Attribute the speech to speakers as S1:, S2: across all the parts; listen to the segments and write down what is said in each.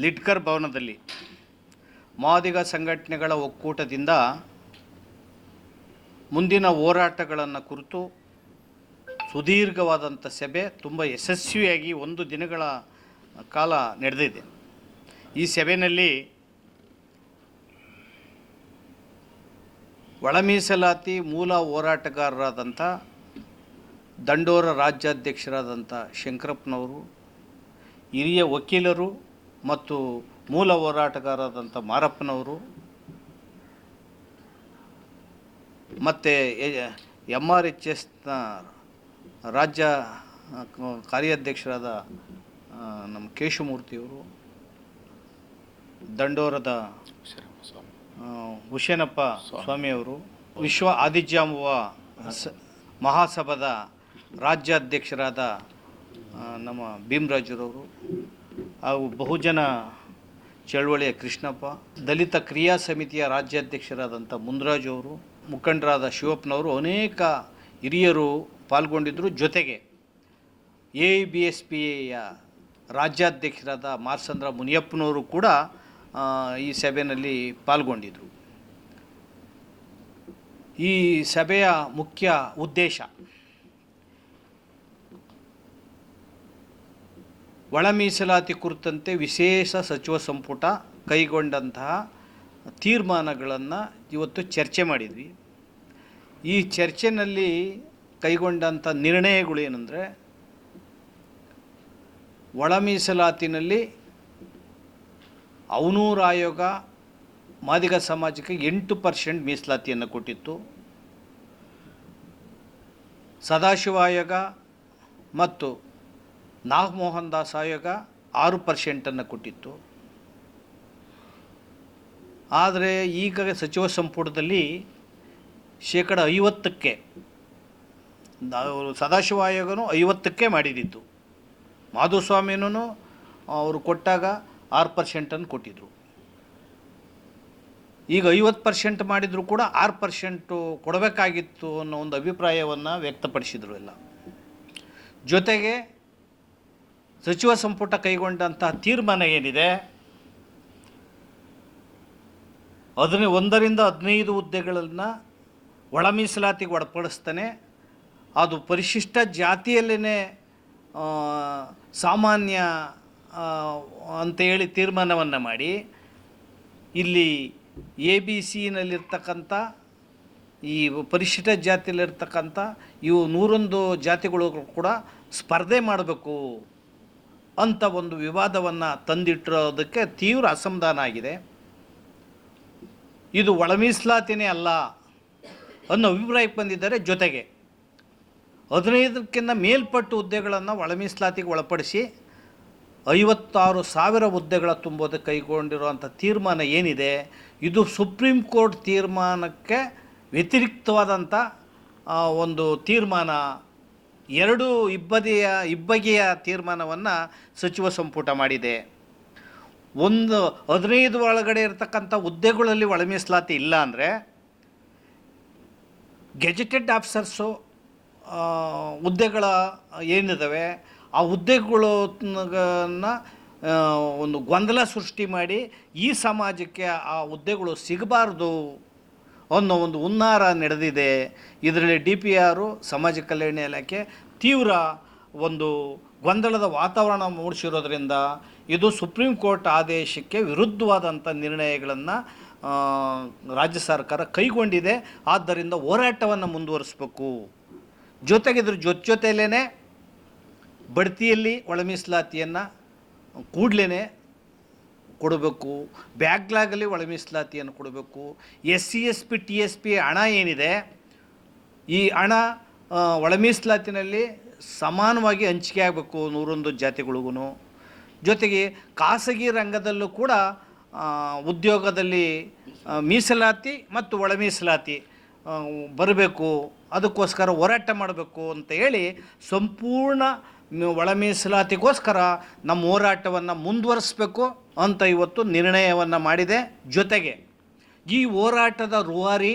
S1: ಲಿಟ್ಕರ್ ಭವನದಲ್ಲಿ ಮಾದಿಗ ಸಂಘಟನೆಗಳ ಒಕ್ಕೂಟದಿಂದ ಮುಂದಿನ ಹೋರಾಟಗಳನ್ನು ಕುರಿತು ಸುದೀರ್ಘವಾದಂಥ ಸಭೆ ತುಂಬ ಯಶಸ್ವಿಯಾಗಿ 1 ದಿನಗಳ ಕಾಲ ನಡೆದಿದೆ. ಈ ಸಭೆಯಲ್ಲಿ ಒಳ ಮೀಸಲಾತಿ ಮೂಲ ಹೋರಾಟಗಾರರಾದಂಥ ದಂಡೋರ ರಾಜ್ಯಾಧ್ಯಕ್ಷರಾದಂಥ ಶಂಕರಪ್ಪನವರು, ಹಿರಿಯ ವಕೀಲರು ಮತ್ತು ಮೂಲ ಹೋರಾಟಗಾರರಾದಂಥ ಮಾರಪ್ಪನವರು ಮತ್ತು MRHSನ ರಾಜ್ಯ ಕಾರ್ಯಾಧ್ಯಕ್ಷರಾದ ನಮ್ಮ ಕೇಶಮೂರ್ತಿಯವರು, ದಂಡೋರದ ಹುಸೇನಪ್ಪ ಸ್ವಾಮಿಯವರು, ವಿಶ್ವ ಆದಿಜಾಂಬುವ ಮಹಾಸಭಾದ ರಾಜ್ಯಾಧ್ಯಕ್ಷರಾದ ನಮ್ಮ ಭೀಮರಾಜರವರು ಹಾಗೂ ಬಹುಜನ ಚಳವಳಿಯ ಕೃಷ್ಣಪ್ಪ, ದಲಿತ ಕ್ರಿಯಾ ಸಮಿತಿಯ ರಾಜ್ಯಾಧ್ಯಕ್ಷರಾದಂಥ ಮುನ್ರಾಜ್ ಅವರು, ಮುಖಂಡರಾದ ಶಿವಪ್ಪನವರು, ಅನೇಕ ಹಿರಿಯರು ಪಾಲ್ಗೊಂಡಿದ್ದರು. ಜೊತೆಗೆ AIBSPಯ ರಾಜ್ಯಾಧ್ಯಕ್ಷರಾದ ಮಾರ್ಸಂದ್ರ ಮುನಿಯಪ್ಪನವರು ಕೂಡ ಈ ಸಭೆಯಲ್ಲಿ ಪಾಲ್ಗೊಂಡಿದ್ದರು. ಈ ಸಭೆಯ ಮುಖ್ಯ ಉದ್ದೇಶ ಒಳ ಮೀಸಲಾತಿ ಕುರಿತಂತೆ ವಿಶೇಷ ಸಚಿವ ಸಂಪುಟ ಕೈಗೊಂಡಂತಹ ತೀರ್ಮಾನಗಳನ್ನು ಇವತ್ತು ಚರ್ಚೆ ಮಾಡಿದ್ವಿ. ಈ ಚರ್ಚೆಯಲ್ಲಿ ಕೈಗೊಂಡಂಥ ನಿರ್ಣಯಗಳು ಏನಂದರೆ, ಒಳ ಮೀಸಲಾತಿನಲ್ಲಿ ಅವನೂರು ಆಯೋಗ ಮಾದಿಗ ಸಮಾಜಕ್ಕೆ 8% ಮೀಸಲಾತಿಯನ್ನು ಕೊಟ್ಟಿತ್ತು. ಸದಾಶಿವ ಆಯೋಗ ಮತ್ತು ನಾಗಮೋಹನ್ ದಾಸ್ ಆಯೋಗ 6% ಕೊಟ್ಟಿತ್ತು. ಆದರೆ ಈಗ ಸಚಿವ ಸಂಪುಟದಲ್ಲಿ 50%ಕ್ಕೆ ಸದಾಶಿವ ಆಯೋಗನೂ 50%ಕ್ಕೆ ಮಾಡಿದ್ದು. ಮಾಧುಸ್ವಾಮಿನೂ ಅವರು ಕೊಟ್ಟಾಗ 6% ಕೊಟ್ಟಿದ್ದರು. ಈಗ 50% ಮಾಡಿದರೂ ಕೂಡ 6% ಕೊಡಬೇಕಾಗಿತ್ತು ಅನ್ನೋ ಒಂದು ಅಭಿಪ್ರಾಯವನ್ನು ವ್ಯಕ್ತಪಡಿಸಿದರು ಎಲ್ಲ. ಜೊತೆಗೆ ಸಚಿವ ಸಂಪುಟ ಕೈಗೊಂಡಂತಹ ತೀರ್ಮಾನ ಏನಿದೆ, 1ರಿಂದ 15 ಹುದ್ದೆಗಳನ್ನು ಒಳ ಮೀಸಲಾತಿಗೆ ಒಳಪಡಿಸ್ತಾನೆ. ಅದು ಪರಿಶಿಷ್ಟ ಜಾತಿಯಲ್ಲೇ ಸಾಮಾನ್ಯ ಅಂತೇಳಿ ತೀರ್ಮಾನವನ್ನು ಮಾಡಿ, ಇಲ್ಲಿ ABCನಲ್ಲಿರ್ತಕ್ಕಂಥ ಈ ಪರಿಶಿಷ್ಟ ಜಾತಿಯಲ್ಲಿರ್ತಕ್ಕಂಥ ಇವು 101 ಜಾತಿಗಳು ಕೂಡ ಸ್ಪರ್ಧೆ ಮಾಡಬೇಕು ಅಂತ ಒಂದು ವಿವಾದವನ್ನು ತಂದಿಟ್ಟಿರೋದಕ್ಕೆ ತೀವ್ರ ಅಸಮಾಧಾನ ಆಗಿದೆ. ಇದು ಒಳ ಮೀಸಲಾತಿನೇ ಅಲ್ಲ ಅನ್ನೋ ಅಭಿಪ್ರಾಯಕ್ಕೆ ಬಂದಿದ್ದಾರೆ. ಜೊತೆಗೆ 15ಕ್ಕಿಂತ ಮೇಲ್ಪಟ್ಟು ಹುದ್ದೆಗಳನ್ನು ಒಳ ಮೀಸಲಾತಿಗೆ ಒಳಪಡಿಸಿ 56,000 ಹುದ್ದೆಗಳ ತುಂಬೋದಕ್ಕೆ ಕೈಗೊಂಡಿರುವಂಥ ತೀರ್ಮಾನ ಏನಿದೆ, ಇದು ಸುಪ್ರೀಂ ಕೋರ್ಟ್ ತೀರ್ಮಾನಕ್ಕೆ ವ್ಯತಿರಿಕ್ತವಾದಂಥ ಒಂದು ತೀರ್ಮಾನ. 2 ಇಬ್ಬಗೆಯ ತೀರ್ಮಾನವನ್ನು ಸಚಿವ ಸಂಪುಟ ಮಾಡಿದೆ. 15 ಒಳಗಡೆ ಇರತಕ್ಕಂಥ ಹುದ್ದೆಗಳಲ್ಲಿ ಒಳ ಮೀಸಲಾತಿ ಇಲ್ಲ ಅಂದರೆ ಗೆಜೆಟೆಡ್ ಆಫೀಸರ್ಸು ಹುದ್ದೆಗಳ ಏನಿದ್ದಾವೆ ಆ ಹುದ್ದೆಗಳನ್ನ ಒಂದು ಗೊಂದಲ ಸೃಷ್ಟಿ ಮಾಡಿ ಈ ಸಮಾಜಕ್ಕೆ ಆ ಹುದ್ದೆಗಳು ಸಿಗಬಾರ್ದು ಅನ್ನೋ ಒಂದು ಹುನ್ನಾರ ನಡೆದಿದೆ. ಇದರಲ್ಲಿ DPR ಸಮಾಜ ಕಲ್ಯಾಣ ಇಲಾಖೆ ತೀವ್ರ ಒಂದು ಗೊಂದಲದ ವಾತಾವರಣ ಮೂಡಿಸಿರೋದ್ರಿಂದ ಇದು ಸುಪ್ರೀಂ ಕೋರ್ಟ್ ಆದೇಶಕ್ಕೆ ವಿರುದ್ಧವಾದಂಥ ನಿರ್ಣಯಗಳನ್ನು ರಾಜ್ಯ ಸರ್ಕಾರ ಕೈಗೊಂಡಿದೆ. ಆದ್ದರಿಂದ ಹೋರಾಟವನ್ನು ಮುಂದುವರಿಸಬೇಕು. ಜೊತೆಗೆ ಇದ್ರ ಜೊತೆಯಲ್ಲೇ ಬಡ್ತಿಯಲ್ಲಿ ಒಳ ಮೀಸಲಾತಿಯನ್ನು ಕೂಡಲೇ ಕೊಡಬೇಕು. ಬ್ಯಾಕ್ಲಾಗಲ್ಲಿ ಒಳ ಮೀಸಲಾತಿಯನ್ನು ಕೊಡಬೇಕು. SC ST TSP ಹಣ ಏನಿದೆ, ಈ ಹಣ ಒಳ ಮೀಸಲಾತಿನಲ್ಲಿ ಸಮಾನವಾಗಿ ಹಂಚಿಕೆ ಆಗಬೇಕು 101 ಜಾತಿಗಳಿಗೂ. ಜೊತೆಗೆ ಖಾಸಗಿ ರಂಗದಲ್ಲೂ ಕೂಡ ಉದ್ಯೋಗದಲ್ಲಿ ಮೀಸಲಾತಿ ಮತ್ತು ಒಳ ಮೀಸಲಾತಿ ಬರಬೇಕು. ಅದಕ್ಕೋಸ್ಕರ ಹೋರಾಟ ಮಾಡಬೇಕು ಅಂತ ಹೇಳಿ ಸಂಪೂರ್ಣ ಒಳ ಮೀಸಲಾತಿಗೋಸ್ಕರ ನಮ್ಮ ಹೋರಾಟವನ್ನು ಮುಂದುವರಿಸಬೇಕು ಅಂತ ಇವತ್ತು ನಿರ್ಣಯವನ್ನು ಮಾಡಿದೆ. ಜೊತೆಗೆ ಈ ಹೋರಾಟದ ರೂವಾರಿ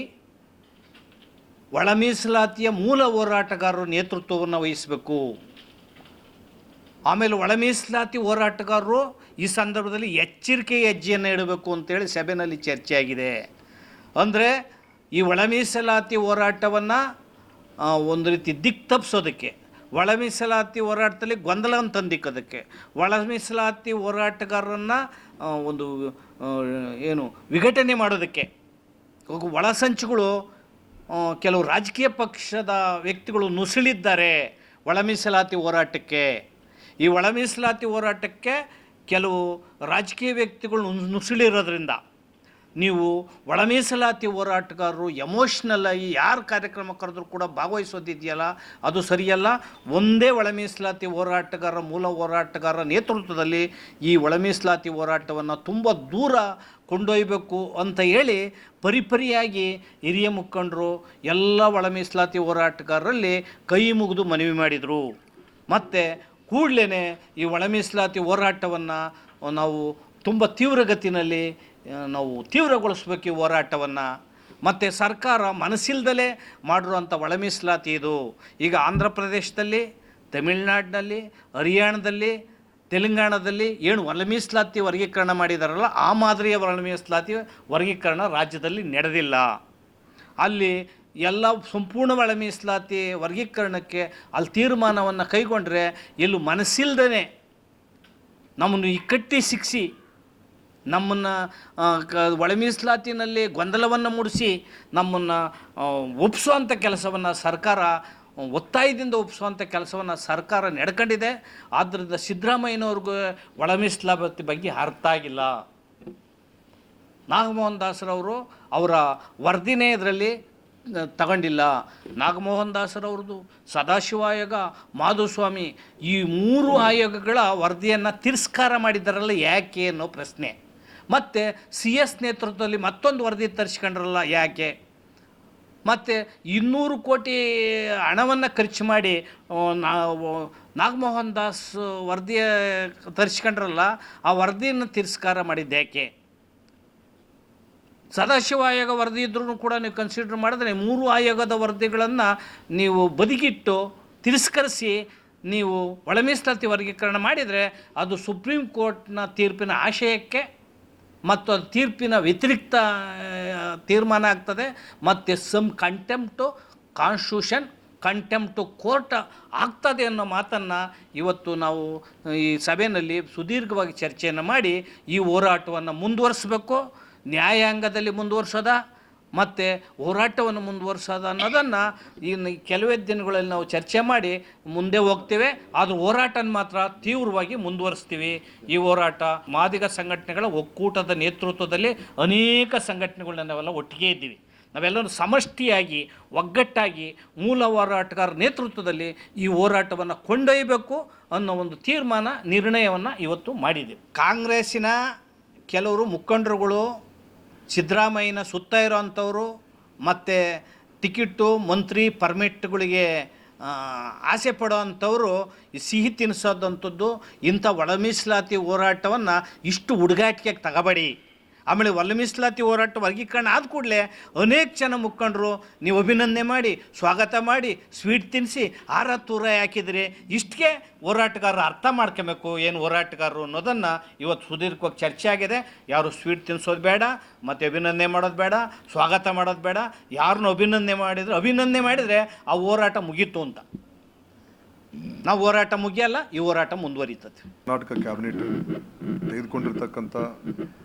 S1: ಒಳ ಮೀಸಲಾತಿಯ ಮೂಲ ಹೋರಾಟಗಾರರು ನೇತೃತ್ವವನ್ನು ವಹಿಸಬೇಕು. ಆಮೇಲೆ ಒಳ ಮೀಸಲಾತಿ ಹೋರಾಟಗಾರರು ಈ ಸಂದರ್ಭದಲ್ಲಿ ಎಚ್ಚರಿಕೆ ಹೆಜ್ಜೆಯನ್ನು ಇಡಬೇಕು ಅಂತೇಳಿ ಸಭೆಯಲ್ಲಿ ಚರ್ಚೆ ಆಗಿದೆ. ಅಂದರೆ ಈ ಒಳ ಮೀಸಲಾತಿ ಹೋರಾಟವನ್ನು ಒಂದು ರೀತಿ ದಿಕ್ಕು ತಪ್ಪಿಸೋದಕ್ಕೆ, ಒಳ ಮೀಸಲಾತಿ ಹೋರಾಟದಲ್ಲಿ ಗೊಂದಲವನ್ನು ತಂದಿಕ್ಕೋದಕ್ಕೆ, ಒಳ ಮೀಸಲಾತಿ ಹೋರಾಟಗಾರರನ್ನು ಒಂದು ಏನು ವಿಘಟನೆ ಮಾಡೋದಕ್ಕೆ ಒಳಸಂಚುಗಳು ಕೆಲವು ರಾಜಕೀಯ ಪಕ್ಷದ ವ್ಯಕ್ತಿಗಳು ನುಸುಳಿದ್ದಾರೆ ಒಳ ಮೀಸಲಾತಿ ಹೋರಾಟಕ್ಕೆ. ಈ ಒಳ ಮೀಸಲಾತಿ ಹೋರಾಟಕ್ಕೆ ಕೆಲವು ರಾಜಕೀಯ ವ್ಯಕ್ತಿಗಳು ನುಸುಳಿರೋದ್ರಿಂದ ನೀವು ಒಳ ಮೀಸಲಾತಿ ಹೋರಾಟಗಾರರು ಎಮೋಷ್ನಲ್ಲಾಗಿ ಯಾರು ಕಾರ್ಯಕ್ರಮ ಕರೆದ್ರೂ ಕೂಡ ಭಾಗವಹಿಸೋದಿದೆಯಲ್ಲ, ಅದು ಸರಿಯಲ್ಲ. ಒಂದೇ ಒಳ ಮೀಸಲಾತಿ ಹೋರಾಟಗಾರ, ಮೂಲ ಹೋರಾಟಗಾರರ ನೇತೃತ್ವದಲ್ಲಿ ಈ ಒಳ ಮೀಸಲಾತಿ ಹೋರಾಟವನ್ನು ತುಂಬ ದೂರ ಕೊಂಡೊಯ್ಯಬೇಕು ಅಂತ ಹೇಳಿ ಪರಿಪರಿಯಾಗಿ ಹಿರಿಯ ಮುಖಂಡರು ಎಲ್ಲ ಒಳ ಮೀಸಲಾತಿ ಹೋರಾಟಗಾರರಲ್ಲಿ ಕೈ ಮುಗಿದು ಮನವಿ ಮಾಡಿದರು. ಮತ್ತು ಕೂಡಲೇ ಈ ಒಳ ಮೀಸಲಾತಿ ಹೋರಾಟವನ್ನು ನಾವು ತುಂಬ ತೀವ್ರಗತಿನಲ್ಲಿ ನಾವು ತೀವ್ರಗೊಳಿಸ್ಬೇಕು ಈ ಹೋರಾಟವನ್ನು. ಮತ್ತು ಸರ್ಕಾರ ಮನಸ್ಸಿಲ್ದಲೇ ಮಾಡಿರುವಂಥ ಒಳ ಮೀಸಲಾತಿ ಇದು. ಈಗ ಆಂಧ್ರ ಪ್ರದೇಶದಲ್ಲಿ, ತಮಿಳುನಾಡಿನಲ್ಲಿ, ಹರಿಯಾಣದಲ್ಲಿ, ತೆಲಂಗಾಣದಲ್ಲಿ ಏನು ಒಳ ಮೀಸಲಾತಿ ವರ್ಗೀಕರಣ ಮಾಡಿದಾರಲ್ಲ, ಆ ಮಾದರಿಯ ಒಳ ಮೀಸಲಾತಿ ವರ್ಗೀಕರಣ ರಾಜ್ಯದಲ್ಲಿ ನಡೆದಿಲ್ಲ. ಅಲ್ಲಿ ಎಲ್ಲ ಸಂಪೂರ್ಣ ಒಳ ಮೀಸಲಾತಿ ವರ್ಗೀಕರಣಕ್ಕೆ ಅಲ್ಲಿ ತೀರ್ಮಾನವನ್ನು ಕೈಗೊಂಡ್ರೆ ಎಲ್ಲೂ ಮನಸ್ಸಿಲ್ದೇ ನಮ್ಮನ್ನು ಇಕ್ಕಟ್ಟಿ ಶಿಕ್ಷಿ, ನಮ್ಮನ್ನು ಒಳ ಮೀಸಲಾತಿನಲ್ಲಿ ಗೊಂದಲವನ್ನು ಮೂಡಿಸಿ ನಮ್ಮನ್ನು ಒಪ್ಪಿಸುವಂಥ ಕೆಲಸವನ್ನು ಸರ್ಕಾರ, ಒತ್ತಾಯದಿಂದ ಒಪ್ಪಿಸುವಂಥ ಕೆಲಸವನ್ನು ಸರ್ಕಾರ ನಡ್ಕೊಂಡಿದೆ. ಆದ್ದರಿಂದ ಸಿದ್ದರಾಮಯ್ಯನವ್ರಿಗೂ ಒಳ ಮೀಸಲಾತಿ ಬಗ್ಗೆ ಅರ್ಥ ಆಗಿಲ್ಲ. ನಾಗಮೋಹನ್ ದಾಸರವರು ಅವರ ವರದಿನೇ ಇದರಲ್ಲಿ ತಗೊಂಡಿಲ್ಲ. ನಾಗಮೋಹನ್ ದಾಸರವ್ರದ್ದು, ಸದಾಶಿವ ಆಯೋಗ, ಮಾಧುಸ್ವಾಮಿ ಈ 3 ಆಯೋಗಗಳ ವರದಿಯನ್ನು ತಿರಸ್ಕಾರ ಮಾಡಿದ್ದಾರಲ್ಲ ಯಾಕೆ ಅನ್ನೋ ಪ್ರಶ್ನೆ. ಮತ್ತು CS ನೇತೃತ್ವದಲ್ಲಿ ಮತ್ತೊಂದು ವರದಿ ತರಿಸ್ಕೊಂಡ್ರಲ್ಲ ಯಾಕೆ? ಮತ್ತು 200 ಕೋಟಿ ಹಣವನ್ನು ಖರ್ಚು ಮಾಡಿ ನಾಗಮೋಹನ್ ದಾಸ್ ವರದಿಯ ತರಿಸ್ಕೊಂಡ್ರಲ್ಲ, ಆ ವರದಿಯನ್ನು ತಿರಸ್ಕಾರ ಮಾಡಿದ್ದೇಕೆ? ಸದಾಶಿವ ಆಯೋಗ ವರದಿ ಇದ್ರೂ ಕೂಡ ನೀವು ಕನ್ಸಿಡರ್ ಮಾಡಿದ್ರೆ 3 ಆಯೋಗದ ವರದಿಗಳನ್ನು ನೀವು ಬದಿಗಿಟ್ಟು ತಿರಸ್ಕರಿಸಿ ನೀವು ಒಳ ಮೀಸಲಾತಿ ವರ್ಗೀಕರಣ ಮಾಡಿದರೆ ಅದು ಸುಪ್ರೀಂ ಕೋರ್ಟ್ನ ತೀರ್ಪಿನ ಆಶಯಕ್ಕೆ ಮತ್ತು ಅದು ತೀರ್ಪಿನ ವ್ಯತಿರಿಕ್ತ ತೀರ್ಮಾನ ಆಗ್ತದೆ. ಮತ್ತು contempt to constitution, contempt to court ಆಗ್ತದೆ ಅನ್ನೋ ಮಾತನ್ನು ಇವತ್ತು ನಾವು ಈ ಸಭೆಯಲ್ಲಿ ಸುದೀರ್ಘವಾಗಿ ಚರ್ಚೆಯನ್ನು ಮಾಡಿ ಈ ಹೋರಾಟವನ್ನು ಮುಂದುವರಿಸಬೇಕು. ನ್ಯಾಯಾಂಗದಲ್ಲಿ ಮುಂದುವರ್ಸೋದ ಮತ್ತು ಹೋರಾಟವನ್ನು ಮುಂದುವರ್ಸೋದ ಅನ್ನೋದನ್ನು ಇನ್ನು ಕೆಲವೇ ದಿನಗಳಲ್ಲಿ ನಾವು ಚರ್ಚೆ ಮಾಡಿ ಮುಂದೆ ಹೋಗ್ತೇವೆ. ಆದರೂ ಹೋರಾಟನ ಮಾತ್ರ ತೀವ್ರವಾಗಿ ಮುಂದುವರಿಸ್ತೀವಿ. ಈ ಹೋರಾಟ ಮಾದಿಗ ಸಂಘಟನೆಗಳ ಒಕ್ಕೂಟದ ನೇತೃತ್ವದಲ್ಲಿ ಅನೇಕ ಸಂಘಟನೆಗಳನ್ನ ನಾವೆಲ್ಲ ಒಟ್ಟಿಗೆ ಇದ್ದೀವಿ. ನಾವೆಲ್ಲರೂ ಸಮಷ್ಟಿಯಾಗಿ ಒಗ್ಗಟ್ಟಾಗಿ ಮೂಲ ಹೋರಾಟಗಾರರ ನೇತೃತ್ವದಲ್ಲಿ ಈ ಹೋರಾಟವನ್ನು ಕೊಂಡೊಯ್ಯಬೇಕು ಅನ್ನೋ ಒಂದು ನಿರ್ಣಯವನ್ನು ಇವತ್ತು ಮಾಡಿದ್ದೀವಿ. ಕಾಂಗ್ರೆಸ್ಸಿನ ಕೆಲವರು ಮುಖಂಡರುಗಳು ಸಿದ್ದರಾಮಯ್ಯನ ಸುತ್ತ ಇರೋವಂಥವರು ಮತ್ತು ಟಿಕೆಟು, ಮಂತ್ರಿ, ಪರ್ಮಿಟ್ಗಳಿಗೆ ಆಸೆ ಪಡೋವಂಥವರು ಸಿಹಿ ತಿನ್ನಿಸೋದಂಥದ್ದು. ಇಂಥ ಒಳ ಮೀಸಲಾತಿ ಹೋರಾಟವನ್ನು ಇಷ್ಟು ಹುಡುಗಾಟಿಕೆಗೆ ತಗೋಬೇಡಿ. ಆಮೇಲೆ ಒಳ ಮೀಸಲಾತಿ ಹೋರಾಟ ವರ್ಗೀಕರಣ ಆದ ಕೂಡಲೇ ಅನೇಕ ಜನ ಮುಖಂಡರು ನೀವು ಅಭಿನಂದನೆ ಮಾಡಿ, ಸ್ವಾಗತ ಮಾಡಿ, ಸ್ವೀಟ್ ತಿನ್ನಿಸಿ, ಹಾರ ತೂರ ಹಾಕಿದ್ರಿ. ಇಷ್ಟಕ್ಕೆ ಹೋರಾಟಗಾರರು ಅರ್ಥ ಮಾಡ್ಕೊಬೇಕು ಏನು ಹೋರಾಟಗಾರರು ಅನ್ನೋದನ್ನು ಇವತ್ತು ಸುದೀರ್ಘವಾಗಿ ಚರ್ಚೆ ಆಗಿದೆ. ಯಾರು ಸ್ವೀಟ್ ತಿನ್ನಿಸೋದು ಬೇಡ, ಮತ್ತು ಅಭಿನಂದನೆ ಮಾಡೋದು ಬೇಡ, ಸ್ವಾಗತ ಮಾಡೋದು ಬೇಡ. ಯಾರನ್ನು ಅಭಿನಂದನೆ ಮಾಡಿದರೆ ಆ ಹೋರಾಟ ಮುಗೀತು ಅಂತ. ನಾವು ಹೋರಾಟ ಮುಗಿಯಲ್ಲ, ಈ ಹೋರಾಟ ಮುಂದುವರಿತದೆ.
S2: ಕರ್ನಾಟಕ ಕ್ಯಾಬಿನೆಟ್ ತೆಗೆದುಕೊಂಡಿರ್ತಕ್ಕಂಥ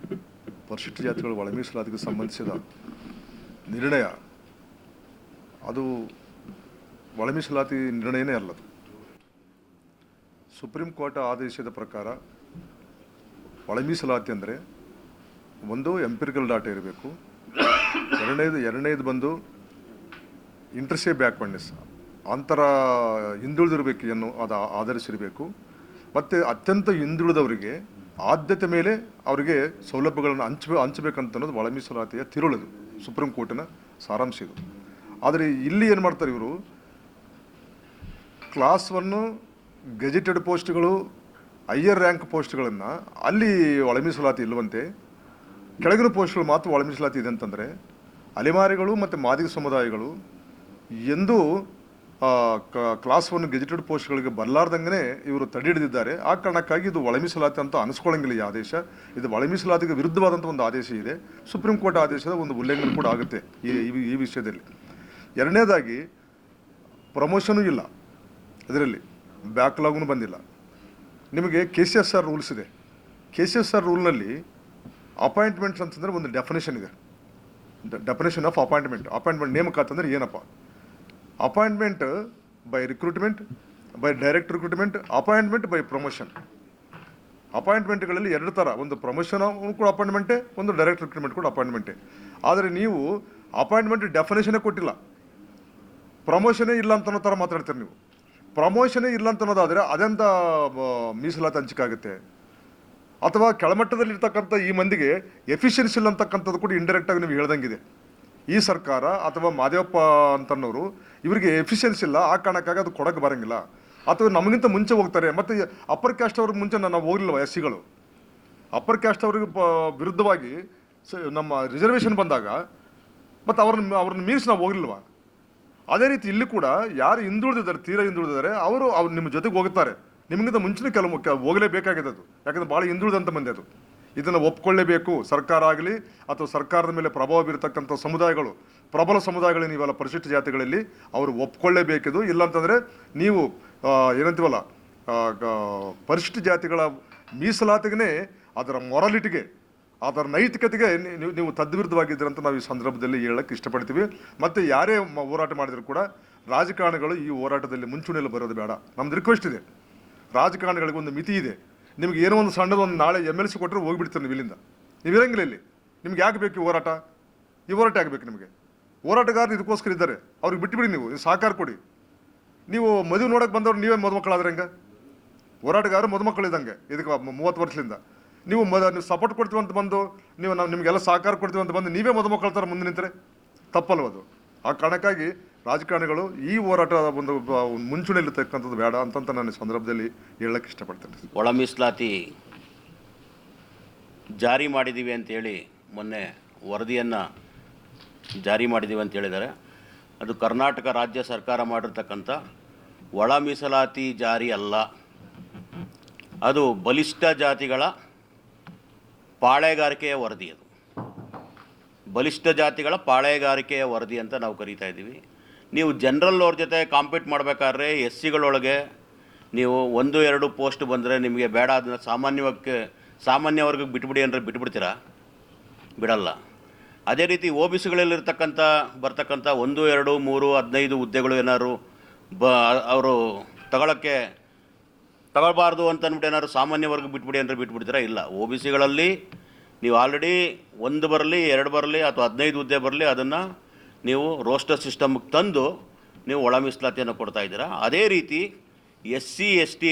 S2: ಪರಿಶಿಷ್ಟ ಜಾತಿಗಳ ಒಳ ಮೀಸಲಾತಿಗೆ ಸಂಬಂಧಿಸಿದ ನಿರ್ಣಯ ಅದು ಒಳ ಮೀಸಲಾತಿ ನಿರ್ಣಯನೇ ಅಲ್ಲದು. ಸುಪ್ರೀಂ ಕೋರ್ಟ್ ಆದೇಶದ ಪ್ರಕಾರ ಒಳ ಮೀಸಲಾತಿ ಅಂದರೆ ಒಂದು ಎಂಪಿರಿಕಲ್ ಡಾಟಾ ಇರಬೇಕು, ಎರಡನೇದು ಬಂದು ಇಂಟರ್ಸೇ ಬ್ಯಾಕ್ವರ್ಡ್ನೆಸ್, ಅಂತರ ಹಿಂದುಳಿದಿರಬೇಕು ಅನ್ನೋ ಅದು ಆಧರಿಸಿರಬೇಕು. ಮತ್ತು ಅತ್ಯಂತ ಹಿಂದುಳಿದವರಿಗೆ ಆದ್ಯತೆ ಮೇಲೆ ಅವರಿಗೆ ಸೌಲಭ್ಯಗಳನ್ನು ಹಂಚಬೇಕಂತ ಅನ್ನೋದು ಒಳ ಮೀಸಲಾತಿಯ ತಿರುಳದು, ಸುಪ್ರೀಂ ಕೋರ್ಟಿನ ಸಾರಾಂಶ ಇದು. ಆದರೆ ಇಲ್ಲಿ ಏನು ಮಾಡ್ತಾರೆ ಇವರು, ಕ್ಲಾಸ್ 1 ಗೆಜೆಟೆಡ್ ಪೋಸ್ಟ್ಗಳು, ಹೈಯರ್ ರ್ಯಾಂಕ್ ಪೋಸ್ಟ್ಗಳನ್ನು ಅಲ್ಲಿ ಒಳ ಮೀಸಲಾತಿ ಇಲ್ಲವಂತೆ, ಕೆಳಗಿನ ಪೋಸ್ಟ್ಗಳು ಮಾತ್ರ ಒಳ ಮೀಸಲಾತಿ ಇದೆ ಅಂತಂದರೆ ಅಲೆಮಾರಿಗಳು ಮತ್ತು ಮಾದಿಗ ಸಮುದಾಯಗಳು ಎಂದೂ ಕ್ಲಾಸ್ 1 ಗೆಜೆಟೆಡ್ ಪೋಸ್ಟ್ಗಳಿಗೆ ಬರಲಾರ್ದಂಗೆ ಇವರು ತಡೆ ಹಿಡಿದಿದ್ದಾರೆ. ಆ ಕಾರಣಕ್ಕಾಗಿ ಇದು ಒಳ ಮೀಸಲಾತಿ ಅಂತ ಅನಿಸ್ಕೊಳ್ಳಂಗಿಲ್ಲ ಈ ಆದೇಶ. ಇದು ಒಳ ಮೀಸಲಾತಿಗೆ ವಿರುದ್ಧವಾದಂಥ ಒಂದು ಆದೇಶ ಇದೆ. ಸುಪ್ರೀಂ ಕೋರ್ಟ್ ಆದೇಶದ ಒಂದು ಉಲ್ಲಂಘನೆ ಕೂಡ ಆಗುತ್ತೆ ಈ ವಿಷಯದಲ್ಲಿ. ಎರಡನೇದಾಗಿ ಪ್ರಮೋಷನೂ ಇಲ್ಲ, ಇದರಲ್ಲಿ ಬ್ಯಾಕ್ಲಾಗ್ನೂ ಬಂದಿಲ್ಲ. ನಿಮಗೆ KCSR ರೂಲ್ಸ್ ಇದೆ. KCSR ರೂಲ್ನಲ್ಲಿ ಅಪಾಯಿಂಟ್ಮೆಂಟ್ಸ್ ಅಂತಂದರೆ ಒಂದು ಡೆಫಿನೇಷನ್ ಇದೆ. ಡೆಫಿನೇಷನ್ ಆಫ್ ಅಪಾಯಿಂಟ್ಮೆಂಟ್ ನೇಮಕಾತಿ ಅಂದರೆ ಏನಪ್ಪ? Appointment by recruitment, by direct recruitment, appointment by promotion. ಅಪಾಯಿಂಟ್ಮೆಂಟ್ಗಳಲ್ಲಿ ಎರಡು ಥರ, ಒಂದು ಪ್ರಮೋಷನ್ ಕೂಡ ಅಪಾಯಿಂಟ್ಮೆಂಟೇ, ಒಂದು ಡೈರೆಕ್ಟ್ ರಿಕ್ರೂಟ್ಮೆಂಟ್ ಕೂಡ ಅಪಾಯಿಂಟ್ಮೆಂಟೇ. ಆದರೆ ನೀವು ಅಪಾಯಿಂಟ್ಮೆಂಟ್ ಡೆಫಿನೇಷನೇ ಕೊಟ್ಟಿಲ್ಲ, ಪ್ರಮೋಷನೇ ಇಲ್ಲ ಅಂತ ಅನ್ನೋ ಥರ ಮಾತಾಡ್ತೀರಿ ನೀವು. ಪ್ರಮೋಷನೇ ಇಲ್ಲ ಅಂತ ಅನ್ನೋದಾದರೆ ಅದೆಂಥ ಮೀಸಲಾತಿ ಹಂಚಿಕೆ ಆಗುತ್ತೆ? ಅಥವಾ ಕೆಳಮಟ್ಟದಲ್ಲಿರ್ತಕ್ಕಂಥ ಈ ಮಂದಿಗೆ ಎಫಿಷಿಯನ್ಸಿ ಇಲ್ಲ ಅಂತಕ್ಕಂಥದ್ದು ಕೂಡ ಇಂಡೈರೆಕ್ಟಾಗಿ ನೀವು ಹೇಳ್ದಂಗಿದೆ. ಈ ಸರ್ಕಾರ ಅಥವಾ ಮಾದೇವಪ್ಪ ಅಂತನ್ನೋರು ಇವರಿಗೆ ಎಫಿಷಿಯನ್ಸಿ ಇಲ್ಲ, ಆ ಕಾರಣಕ್ಕಾಗಿ ಅದು ಕೊಡಕ್ಕೆ ಬರೋಂಗಿಲ್ಲ. ಅಥವಾ ನಮಗಿಂತ ಮುಂಚೆ ಹೋಗ್ತಾರೆ. ಮತ್ತು ಅಪ್ಪರ್ ಕ್ಯಾಸ್ಟ್ ಅವ್ರಿಗೆ ಮುಂಚೆ ನಾವು ಹೋಗಲಿಲ್ವ? SCಗಳು ಅಪ್ಪರ್ ಕ್ಯಾಸ್ಟ್ ಅವ್ರಿಗೆ ವಿರುದ್ಧವಾಗಿ ನಮ್ಮ ರಿಸರ್ವೇಷನ್ ಬಂದಾಗ ಮತ್ತು ಅವ್ರನ್ನ ಮೀರಿಸಿ ನಾವು ಹೋಗಲಿಲ್ವ? ಅದೇ ರೀತಿ ಇಲ್ಲಿ ಕೂಡ ಯಾರು ಹಿಂದುಳಿದಿದ್ದಾರೆ, ತೀರಾ ಹಿಂದುಳಿದಿದ್ದಾರೆ, ಅವರು ನಿಮ್ಮ ಜೊತೆಗೆ ಹೋಗುತ್ತಾರೆ. ನಿಮಗಿಂತ ಮುಂಚೆನೇ ಕೆಲವು ಹೋಗಲೇಬೇಕಾಗಿದೆ ಅದು. ಯಾಕಂದರೆ ಭಾಳ ಹಿಂದುಳಿದಂಥ ಮಂದಿ ಅದು. ಇದನ್ನು ಒಪ್ಕೊಳ್ಳೇಬೇಕು. ಸರ್ಕಾರ ಆಗಲಿ ಅಥವಾ ಸರ್ಕಾರದ ಮೇಲೆ ಪ್ರಭಾವ ಬೀರತಕ್ಕಂಥ ಸಮುದಾಯಗಳು, ಪ್ರಬಲ ಸಮುದಾಯಗಳು ನೀವೆಲ್ಲ ಪರಿಶಿಷ್ಟ ಜಾತಿಗಳಲ್ಲಿ ಅವರು ಒಪ್ಕೊಳ್ಳೇಬೇಕಿದು. ಇಲ್ಲಾಂತಂದರೆ ನೀವು ಏನಂತೀವಲ್ಲ ಪರಿಶಿಷ್ಟ ಜಾತಿಗಳ ಮೀಸಲಾತಿಗೆ, ಅದರ ಮೊರಾಲಿಟಿಗೆ, ಅದರ ನೈತಿಕತೆಗೆ ನೀವು ತದ್ವಿರುದ್ಧವಾಗಿದ್ದೀರ ಅಂತ ನಾವು ಈ ಸಂದರ್ಭದಲ್ಲಿ ಹೇಳಕ್ಕೆ ಇಷ್ಟಪಡ್ತೀವಿ. ಮತ್ತು ಯಾರೇ ಹೋರಾಟ ಮಾಡಿದರೂ ಕೂಡ ರಾಜಕಾರಣಿಗಳು ಈ ಹೋರಾಟದಲ್ಲಿ ಮುಂಚೂಣಿಯಲ್ಲಿ ಬರೋದು ಬೇಡ. ನಮ್ದು ರಿಕ್ವೆಸ್ಟ್ ಇದೆ. ರಾಜಕಾರಣಿಗಳಿಗೆ ಒಂದು ಮಿತಿ ಇದೆ. ನಿಮ್ಗೆ ಏನೋ ಒಂದು ಸಣ್ಣದೊಂದು ನಾಳೆ MLC ಕೊಟ್ಟರೆ ಹೋಗಿಬಿಡ್ತೀರಿ ನೀವು ಇಲ್ಲಿಂದ. ನೀವು ಇರಂಗಿಲ್ಲ ಇಲ್ಲಿ. ನಿಮ್ಗೆ ಯಾಕೆ ಬೇಕು ಈ ಹೋರಾಟ? ಈ ಹೋರಾಟ ಆಗಬೇಕು ನಿಮಗೆ. ಹೋರಾಟಗಾರರು ಇದಕ್ಕೋಸ್ಕರ ಇದ್ದಾರೆ, ಅವ್ರಿಗೆ ಬಿಟ್ಟುಬಿಡಿ. ನೀವು ಸಹಕಾರ ಕೊಡಿ. ನೀವು ಮದುವೆ ನೋಡೋಕೆ ಬಂದವ್ರು ನೀವೇ ಮದುಮಕ್ಕಳಾದ್ರೆ ಹೆಂಗೆ? ಹೋರಾಟಗಾರರು ಮದುಮಕ್ಕಳು ಇದ್ದಂಗೆ ಇದಕ್ಕೆ 30 ವರ್ಷದಿಂದ. ನೀವು ಸಪೋರ್ಟ್ ಕೊಡ್ತೀವಿ ಅಂತ ಬಂದು ನಾವು ನಿಮಗೆಲ್ಲ ಸಹಕಾರ ಕೊಡ್ತೀವಿ ಅಂತ ಬಂದು ನೀವೇ ಮದುಮಕ್ಕಳ ಥರ ಮುಂದೆ ನಿಂತರೆ ತಪ್ಪಲ್ವ ಅದು? ಆ ಕಾರಣಕ್ಕಾಗಿ ರಾಜಕಾರಣಿಗಳು ಈ ಹೋರಾಟದ ಒಂದು ಮುಂಚೂಣಿಯಲ್ಲಿರ್ತಕ್ಕಂಥದ್ದು ಬೇಡ ಅಂತ ನಾನು ಈ ಸಂದರ್ಭದಲ್ಲಿ ಹೇಳಕ್ಕೆ ಇಷ್ಟಪಡ್ತೇನೆ.
S3: ಒಳ ಮೀಸಲಾತಿ ಜಾರಿ ಮಾಡಿದ್ದೀವಿ ಅಂತೇಳಿ ಮೊನ್ನೆ ವರದಿಯನ್ನು ಜಾರಿ ಮಾಡಿದ್ದೀವಿ ಅಂತ ಹೇಳಿದ್ದಾರೆ. ಅದು ಕರ್ನಾಟಕ ರಾಜ್ಯ ಸರ್ಕಾರ ಮಾಡಿರ್ತಕ್ಕಂಥ ಒಳ ಮೀಸಲಾತಿ ಜಾರಿ ಅಲ್ಲ, ಅದು ಬಲಿಷ್ಠ ಜಾತಿಗಳ ಪಾಳೆಗಾರಿಕೆಯ ವರದಿ. ಅದು ಬಲಿಷ್ಠ ಜಾತಿಗಳ ಪಾಳೆಗಾರಿಕೆಯ ವರದಿ ಅಂತ ನಾವು ಕರೀತಾ ಇದ್ದೀವಿ. ನೀವು ಜನರಲ್ ಅವ್ರ ಜೊತೆ ಕಾಂಪೀಟ್ ಮಾಡಬೇಕಾದ್ರೆ SCಗಳೊಳಗೆ ನೀವು 1-2 ಪೋಸ್ಟ್ ಬಂದರೆ ನಿಮಗೆ ಬೇಡ, ಅದನ್ನು ಸಾಮಾನ್ಯ ವರ್ಗಕ್ಕೆ ಬಿಟ್ಬಿಡಿ ಅಂದರೆ ಬಿಟ್ಬಿಡ್ತೀರಾ? ಬಿಡಲ್ಲ. ಅದೇ ರೀತಿ OBCಗಳಲ್ಲಿರ್ತಕ್ಕಂಥ ಬರ್ತಕ್ಕಂಥ 1, 2, 3, 15 ಹುದ್ದೆಗಳು ಏನಾದ್ರು ಅವರು ತಗೊಳ್ಬಾರ್ದು ಅಂತ ಅಂದ್ಬಿಟ್ಟು ಏನಾದ್ರು ಸಾಮಾನ್ಯ ವರ್ಗ ಬಿಟ್ಬಿಡಿ ಅಂದರೆ ಬಿಟ್ಬಿಡ್ತೀರಾ? ಇಲ್ಲ. OBCಗಳಲ್ಲಿ ನೀವು ಆಲ್ರೆಡಿ 1 ಬರಲಿ 2 ಬರಲಿ ಅಥವಾ 15 ಹುದ್ದೆ ಬರಲಿ, ಅದನ್ನು ನೀವು ರೋಸ್ಟರ್ ಸಿಸ್ಟಮ್ಗೆ ತಂದು ನೀವು ಒಳ ಮೀಸಲಾತಿಯನ್ನು ಕೊಡ್ತಾ ಇದ್ದೀರಾ. ಅದೇ ರೀತಿ SC ST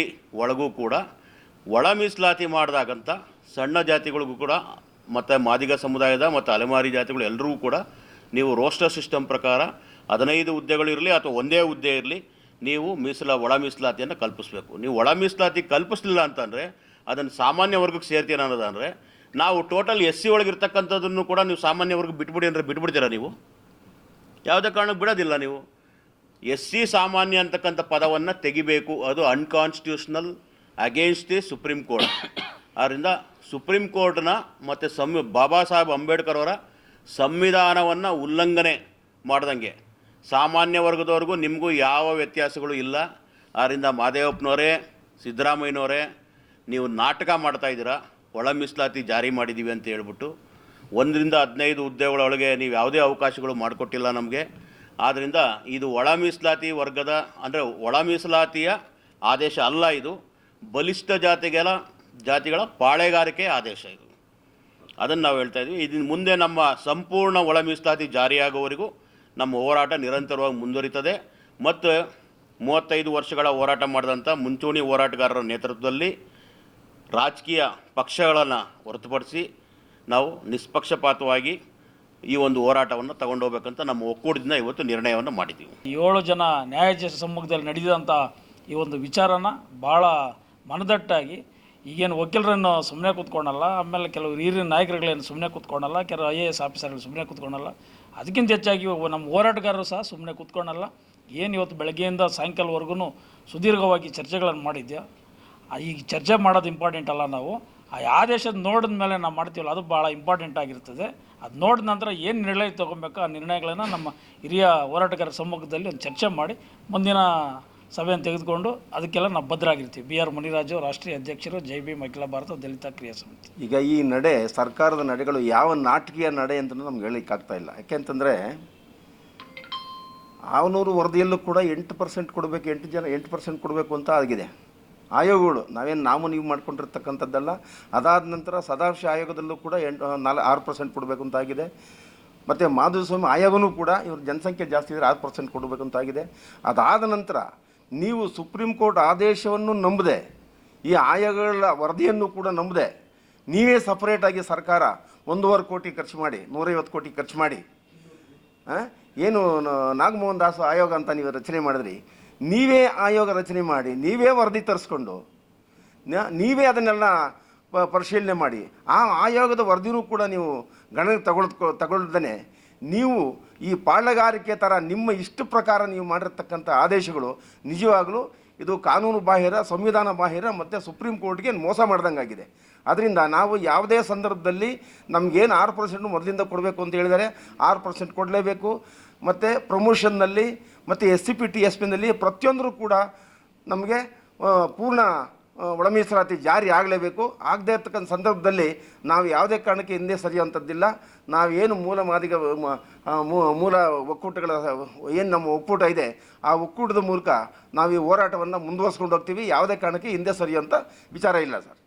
S3: ಒಳಗೂ ಕೂಡ ಒಳ ಮೀಸಲಾತಿ ಮಾಡಿದಾಗಂತ ಸಣ್ಣ ಜಾತಿಗಳಿಗೂ ಕೂಡ ಮತ್ತು ಮಾದಿಗ ಸಮುದಾಯದ ಮತ್ತು ಅಲೆಮಾರಿ ಜಾತಿಗಳು ಎಲ್ಲರಿಗೂ ಕೂಡ ನೀವು ರೋಸ್ಟರ್ ಸಿಸ್ಟಮ್ ಪ್ರಕಾರ 15 ಹುದ್ದೆಗಳಿರಲಿ ಅಥವಾ ಒಂದೇ ಹುದ್ದೆ ಇರಲಿ, ನೀವು ಒಳ ಮೀಸಲಾತಿಯನ್ನು ಕಲ್ಪಿಸಬೇಕು. ನೀವು ಒಳ ಮೀಸಲಾತಿ ಕಲ್ಪಿಸಲಿಲ್ಲ ಅಂತಂದರೆ ಅದನ್ನು ಸಾಮಾನ್ಯ ವರ್ಗಕ್ಕೆ ಸೇರ್ತೀರ ಅನ್ನೋದಂದರೆ, ನಾವು ಟೋಟಲ್ SC ಒಳಗಿರ್ತಕ್ಕಂಥದ್ದನ್ನು ಕೂಡ ನೀವು ಸಾಮಾನ್ಯ ವರ್ಗ ಬಿಟ್ಬಿಡಿ ಅಂದರೆ ಬಿಟ್ಬಿಡ್ತೀರಾ? ನೀವು ಯಾವುದೇ ಕಾರಣಕ್ಕೆ ಬಿಡೋದಿಲ್ಲ. ನೀವು SC ಸಾಮಾನ್ಯ ಅಂತಕ್ಕಂಥ ಪದವನ್ನು ತೆಗಿಬೇಕು. ಅದು unconstitutional, against the supreme court. ಆದ್ದರಿಂದ ಸುಪ್ರೀಂ ಕೋರ್ಟ್ನ ಮತ್ತು ಬಾಬಾ ಸಾಹೇಬ್ ಅಂಬೇಡ್ಕರ್ ಅವರ ಸಂವಿಧಾನವನ್ನು ಉಲ್ಲಂಘನೆ ಮಾಡ್ದಂಗೆ ಸಾಮಾನ್ಯ ವರ್ಗದವ್ರಿಗೂ ನಿಮಗೂ ಯಾವ ವ್ಯತ್ಯಾಸಗಳು ಇಲ್ಲ. ಆದ್ದರಿಂದ ಮಾದೇವಪ್ಪನವರೇ, ಸಿದ್ದರಾಮಯ್ಯನವರೇ, ನೀವು ನಾಟಕ ಮಾಡ್ತಾಯಿದ್ದೀರಾ. ಒಳ ಮೀಸಲಾತಿ ಜಾರಿ ಮಾಡಿದ್ದೀವಿ ಅಂತ ಹೇಳ್ಬಿಟ್ಟು 1-15 ಹುದ್ದೆಗಳೊಳಗೆ ನೀವು ಯಾವುದೇ ಅವಕಾಶಗಳು ಮಾಡಿಕೊಟ್ಟಿಲ್ಲ ನಮಗೆ. ಆದ್ದರಿಂದ ಇದು ಒಳ ಮೀಸಲಾತಿ ವರ್ಗದ ಅಂದರೆ ಒಳ ಮೀಸಲಾತಿಯ ಆದೇಶ ಅಲ್ಲ, ಇದು ಬಲಿಷ್ಠ ಜಾತಿಗಳ ಪಾಳೆಗಾರಿಕೆ ಆದೇಶ ಇದು. ಅದನ್ನು ನಾವು ಹೇಳ್ತಾ ಇದ್ವಿ. ಇದನ್ನು ಮುಂದೆ ನಮ್ಮ ಸಂಪೂರ್ಣ ಒಳ ಮೀಸಲಾತಿ ಜಾರಿಯಾಗುವವರೆಗೂ ನಮ್ಮ ಹೋರಾಟ ನಿರಂತರವಾಗಿ ಮುಂದುವರಿತದೆ. ಮತ್ತು 35 ವರ್ಷಗಳ ಹೋರಾಟ ಮಾಡಿದಂಥ ಮುಂಚೂಣಿ ಹೋರಾಟಗಾರರ ನೇತೃತ್ವದಲ್ಲಿ ರಾಜಕೀಯ ಪಕ್ಷಗಳನ್ನು ಹೊರತುಪಡಿಸಿ ನಾವು ನಿಷ್ಪಕ್ಷಪಾತವಾಗಿ ಈ ಒಂದು ಹೋರಾಟವನ್ನು ತಗೊಂಡೋಗ್ಬೇಕಂತ ನಮ್ಮ ಒಕ್ಕೂಟದಿಂದ ಇವತ್ತು ನಿರ್ಣಯವನ್ನು ಮಾಡಿದ್ದೀವಿ.
S4: 7 ಜನ ನ್ಯಾಯಾಧೀಶ ಸಮ್ಮುಖದಲ್ಲಿ ನಡೆದಂಥ ಈ ಒಂದು ವಿಚಾರನ ಭಾಳ ಮನದಟ್ಟಾಗಿ, ಈಗೇನು ವಕೀಲರನ್ನು ಸುಮ್ಮನೆ ಕೂತ್ಕೊಳ್ಳಲ್ಲ, ಆಮೇಲೆ ಕೆಲವು ಹಿರಿಯ ನಾಯಕರುಗಳೇನು ಸುಮ್ಮನೆ ಕೂತ್ಕೊಳ್ಳಲ್ಲ, ಕೆಲವು IAS ಆಫೀಸರ್ಗಳು ಸುಮ್ಮನೆ ಕೂತ್ಕೊಳ್ಳಲ್ಲ, ಅದಕ್ಕಿಂತ ಹೆಚ್ಚಾಗಿ ನಮ್ಮ ಹೋರಾಟಗಾರರು ಸಹ ಸುಮ್ಮನೆ ಕೂತ್ಕೊಳ್ಳಲ್ಲ. ಏನು ಇವತ್ತು ಬೆಳಗ್ಗೆಯಿಂದ ಸಾಯಂಕಾಲವರೆಗೂ ಸುದೀರ್ಘವಾಗಿ ಚರ್ಚೆಗಳನ್ನು ಮಾಡಿದ್ಯಾ ಈಗ ಚರ್ಚೆ ಮಾಡೋದು ಇಂಪಾರ್ಟೆಂಟ್ ಅಲ್ಲ, ನಾವು ಆ ಆದೇಶದ ನೋಡಿದ ಮೇಲೆ ನಾವು ಮಾಡ್ತೀವಲ್ಲ ಅದು ಭಾಳ ಇಂಪಾರ್ಟೆಂಟ್ ಆಗಿರ್ತದೆ. ಅದು ನೋಡಿದ ನಂತರ ಏನು ನಿರ್ಣಯ ತೊಗೊಬೇಕು ಆ ನಿರ್ಣಯಗಳನ್ನು ನಮ್ಮ ಹಿರಿಯ ಹೋರಾಟಗಾರರ ಸಮ್ಮುಖದಲ್ಲಿ ಒಂದು ಚರ್ಚೆ ಮಾಡಿ ಮುಂದಿನ ಸಭೆಯನ್ನು ತೆಗೆದುಕೊಂಡು ಅದಕ್ಕೆಲ್ಲ ನಾವು ಬದ್ಧರಾಗಿರ್ತೀವಿ. ಬಿ ಆರ್ ಮುನಿರಾಜು, ರಾಷ್ಟ್ರೀಯ ಅಧ್ಯಕ್ಷರು, ಜೈ ಭೀಮ್ ಅಖಿಲ ಭಾರತ ದಲಿತ ಕ್ರಿಯಾ ಸಮಿತಿ.
S5: ಈಗ ಈ ನಡೆ ಸರ್ಕಾರದ ನಡೆಗಳು ಯಾವ ನಾಟಕೀಯ ನಡೆ ಅಂತಲೂ ನಮ್ಗೆ ಹೇಳಲಿಕ್ಕಾಗ್ತಾ ಇಲ್ಲ. ಯಾಕೆಂತಂದರೆ ಆವನೂರು ವರದಿಯಲ್ಲೂ ಕೂಡ 8% ಕೊಡಬೇಕು, 8% ಕೊಡಬೇಕು ಅಂತ ಆಗಿದೆ. ಆಯೋಗಗಳು ನಾವು ನೀವು ಮಾಡ್ಕೊಂಡಿರ್ತಕ್ಕಂಥದ್ದಲ್ಲ. ಅದಾದ ನಂತರ ಸದಾಶಿವ ಆಯೋಗದಲ್ಲೂ ಕೂಡ 6% ಕೊಡಬೇಕು ಅಂತ ಆಗಿದೆ. ಮತ್ತು ಮಾಧುಸ್ವಾಮಿ ಆಯೋಗನೂ ಕೂಡ ಇವ್ರ ಜನಸಂಖ್ಯೆ ಜಾಸ್ತಿ ಇದ್ದರೆ 6% ಕೊಡಬೇಕು ಅಂತ ಆಗಿದೆ. ಅದಾದ ನಂತರ ನೀವು ಸುಪ್ರೀಂ ಕೋರ್ಟ್ ಆದೇಶವನ್ನು ನಂಬದೆ, ಈ ಆಯೋಗಗಳ ವರದಿಯನ್ನು ಕೂಡ ನಂಬದೆ, ನೀವೇ ಸಪ್ರೇಟಾಗಿ ಸರ್ಕಾರ 1.5 ಕೋಟಿ ಖರ್ಚು ಮಾಡಿ 150 ಕೋಟಿ ಖರ್ಚು ಮಾಡಿ ಏನು ನಾಗಮೋಹನ್ ದಾಸ್ ಆಯೋಗ ಅಂತ ನೀವು ರಚನೆ ಮಾಡಿದ್ರಿ. ನೀವೇ ಆಯೋಗ ರಚನೆ ಮಾಡಿ, ನೀವೇ ವರದಿ ತರಿಸ್ಕೊಂಡು, ನೀವೇ ಅದನ್ನೆಲ್ಲ ಪರಿಶೀಲನೆ ಮಾಡಿ, ಆ ಆಯೋಗದ ವರದಿನೂ ಕೂಡ ನೀವು ಗಣನೆಗೆ ತಗೊಳ್ದೇ ನೀವು ಈ ಪಾಳ್ಯಗಾರಿಕೆ ಥರ ನಿಮ್ಮ ಇಷ್ಟ ಪ್ರಕಾರ ನೀವು ಮಾಡಿರ್ತಕ್ಕಂಥ ಆದೇಶಗಳು ನಿಜವಾಗಲೂ ಇದು ಕಾನೂನು ಬಾಹಿರ, ಸಂವಿಧಾನ ಬಾಹಿರ ಮತ್ತು ಸುಪ್ರೀಂ ಕೋರ್ಟ್ಗೆ ಮೋಸ ಮಾಡ್ದಂಗಾಗಿದೆ. ಅದರಿಂದ ನಾವು ಯಾವುದೇ ಸಂದರ್ಭದಲ್ಲಿ ನಮಗೇನು 6% ಮೊದಲಿಂದ ಕೊಡಬೇಕು ಅಂತ ಹೇಳಿದರೆ 6% ಕೊಡಲೇಬೇಕು. ಮತ್ತು ಪ್ರಮೋಷನ್ನಲ್ಲಿ ಮತ್ತು SCP TSPನಲ್ಲಿ ಪ್ರತಿಯೊಂದರೂ ಕೂಡ ನಮಗೆ ಪೂರ್ಣ ಒಳ ಮೀಸಲಾತಿ ಜಾರಿ ಆಗಲೇಬೇಕು. ಆಗದೇ ಇರ್ತಕ್ಕಂಥ ಸಂದರ್ಭದಲ್ಲಿ ನಾವು ಯಾವುದೇ ಕಾರಣಕ್ಕೆ ಹಿಂದೆ ಸರಿಯುವಂಥದ್ದಿಲ್ಲ. ನಾವೇನು ಮೂಲ ಒಕ್ಕೂಟಗಳ ಏನು ನಮ್ಮ ಒಕ್ಕೂಟ ಇದೆ, ಆ ಒಕ್ಕೂಟದ ಮೂಲಕ ನಾವು ಈ ಹೋರಾಟವನ್ನು ಮುಂದುವರ್ಸ್ಕೊಂಡು ಹೋಗ್ತೀವಿ. ಯಾವುದೇ ಕಾರಣಕ್ಕೆ ಹಿಂದೆ ಸರಿಯುವಂಥ ವಿಚಾರ ಇಲ್ಲ ಸರ್.